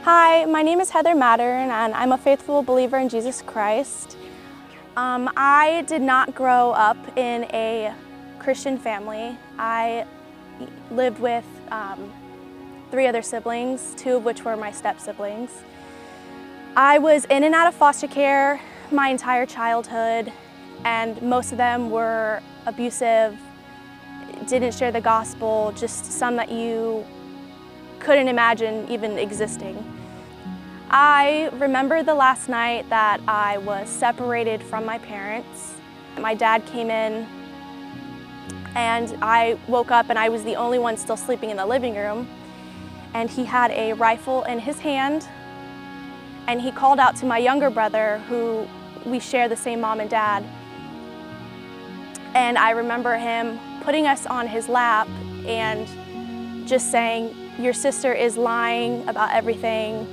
Hi, my name is Heather Mattern, and I'm a faithful believer in Jesus Christ. I did not grow up in a Christian family. I lived with 3 other siblings, 2 of which were my step-siblings. I was in and out of foster care my entire childhood, and most of them were abusive, didn't share the gospel, just some that you couldn't imagine even existing. I remember the last night that I was separated from my parents. My dad came in and I woke up and I was the only one still sleeping in the living room, and he had a rifle in his hand and he called out to my younger brother, who we share the same mom and dad. And I remember him putting us on his lap and just saying, "Your sister is lying about everything.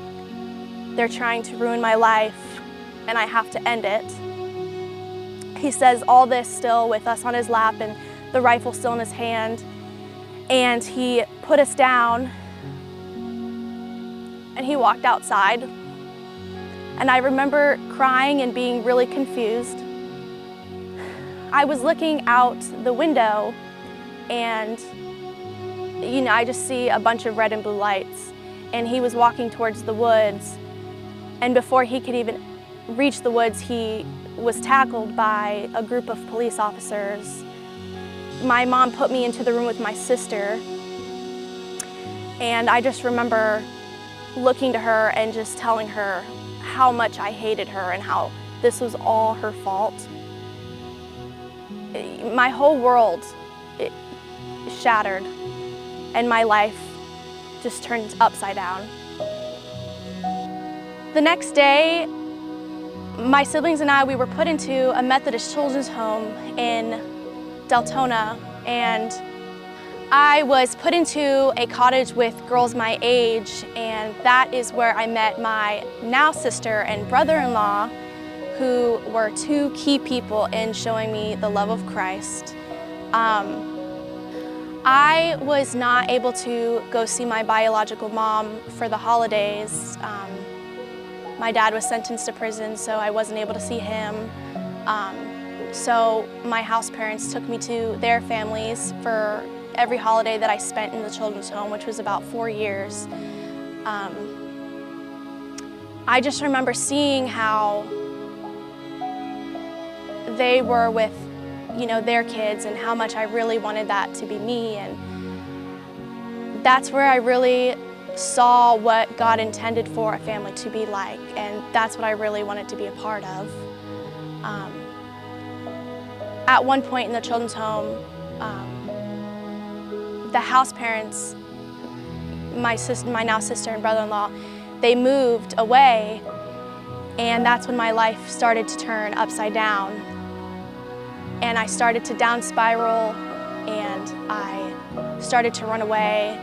They're trying to ruin my life and I have to end it." He says all this still with us on his lap and the rifle still in his hand. And he put us down and he walked outside. And I remember crying and being really confused. I was looking out the window and I just see a bunch of red and blue lights, and he was walking towards the woods, and before he could even reach the woods, he was tackled by a group of police officers. My mom put me into the room with my sister, and I just remember looking to her and just telling her how much I hated her and how this was all her fault. My whole world shattered, and my life just turned upside down. The next day, my siblings and I, we were put into a Methodist children's home in Deltona, and I was put into a cottage with girls my age, and that is where I met my now sister and brother-in-law, who were 2 key people in showing me the love of Christ. I was not able to go see my biological mom for the holidays. My dad was sentenced to prison, so I wasn't able to see him. So my house parents took me to their families for every holiday that I spent in the children's home, which was about 4 years. I just remember seeing how they were with their kids and how much I really wanted that to be me, and that's where I really saw what God intended for a family to be like, and that's what I really wanted to be a part of. At one point in the children's home, the house parents, my now sister and brother-in-law, they moved away, and that's when my life started to turn upside down. And I started to down spiral, and I started to run away.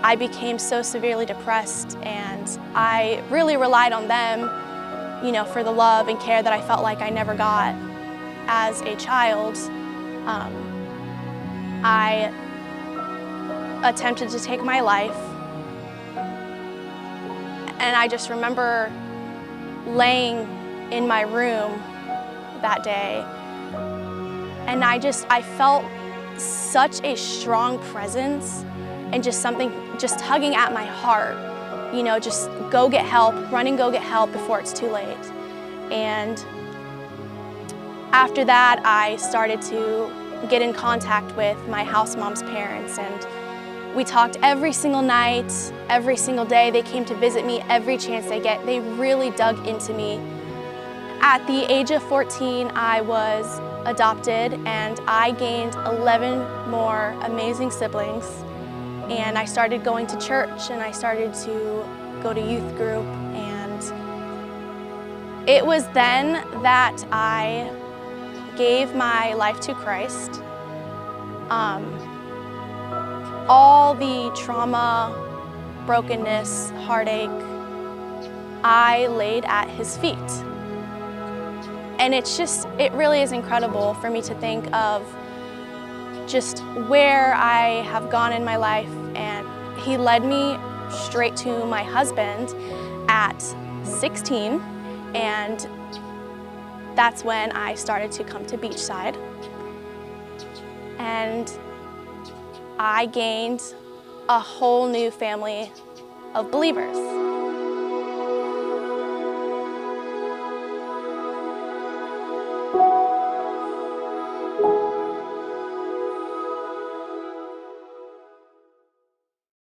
I became so severely depressed, and I really relied on them, for the love and care that I felt like I never got as a child. I attempted to take my life, and I just remember laying in my room that day, and I felt such a strong presence and just something just tugging at my heart, just go get help, run and go get help before it's too late. And after that, I started to get in contact with my house mom's parents, and we talked every single night, every single day. They came to visit me every chance they get. They really dug into me. At the age of 14, I was adopted, and I gained 11 more amazing siblings. And I started going to church, and I started to go to youth group, and it was then that I gave my life to Christ. All the trauma, brokenness, heartache, I laid at His feet. And it really is incredible for me to think of just where I have gone in my life, and He led me straight to my husband, at 16, and that's when I started to come to Beachside. And I gained a whole new family of believers.